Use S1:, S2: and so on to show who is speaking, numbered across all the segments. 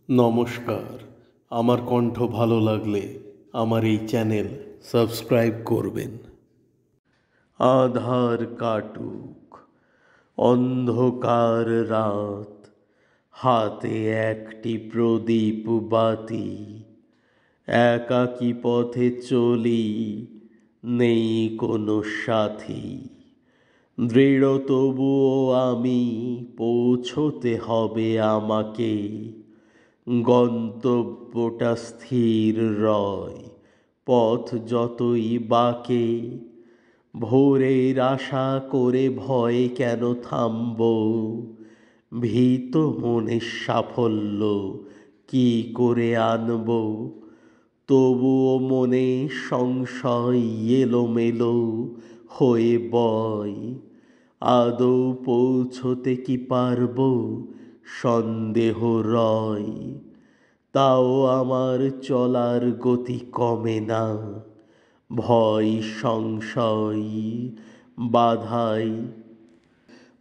S1: নমস্কার। আমার কণ্ঠ ভালো লাগলে আমার এই চ্যানেল সাবস্ক্রাইব করবেন। আধার কাটুক অন্ধকার রাত, হাতে একটি প্রদীপ বাতি, একাকী পথে চলি, নেই কোনো সাথী। দৃঢ় তবুও আমি, পৌঁছতে হবে আমাকে, গন্তব্যটা স্থির রয়, পথ যতই বাঁকে। ভোরের আশা করে ভয় কেন থামব, ভীত মনে সাফল্য কি করে আনব। তবুও মনে সংশয় এলোমেলো হয়ে বয়, আদৌ পৌঁছতে কি পারব, সন্দেহ রয়। তাও আমার চলার গতি কমে না, ভয় সংশয় বাধায়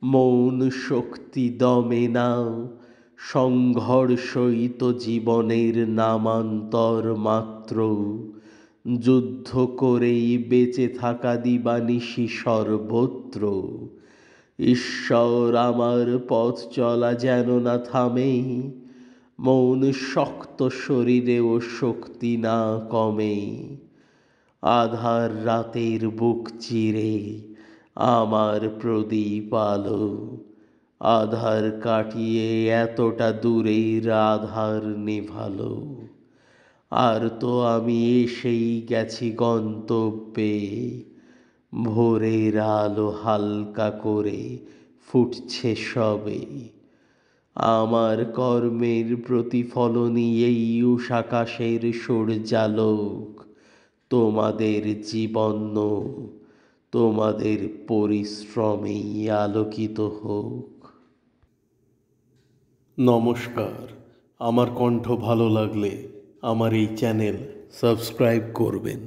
S1: মৌন শক্তি দমে না। সংঘর্ষই তো জীবনের নামান্তর মাত্র, যুদ্ধ করেই বেঁচে থাকা দিবানিশি সর্বত্র। ঈশ্বর আমার পথ চলা যেন না থামে, মৌন শক্ত শরীরেও শক্তি না কমে। আধার রাতের বুক চিরে আমার প্রদীপ আলো, আধার কাটিয়ে এতটা দূরের আধার নেভালো। আর তো আমি এসেই গেছি গন্তব্যে, ভোরের আলো হালকা করে ফুটছে সবে। আমার কর্মের প্রতিফলনই এই উষাকাশের সূর্যালোক। তোমাদের জীবন, তোমাদের পরিশ্রমেই আলোকিত হোক। নমস্কার। আমার কণ্ঠ ভালো লাগলে আমার এই চ্যানেল সাবস্ক্রাইব করবেন।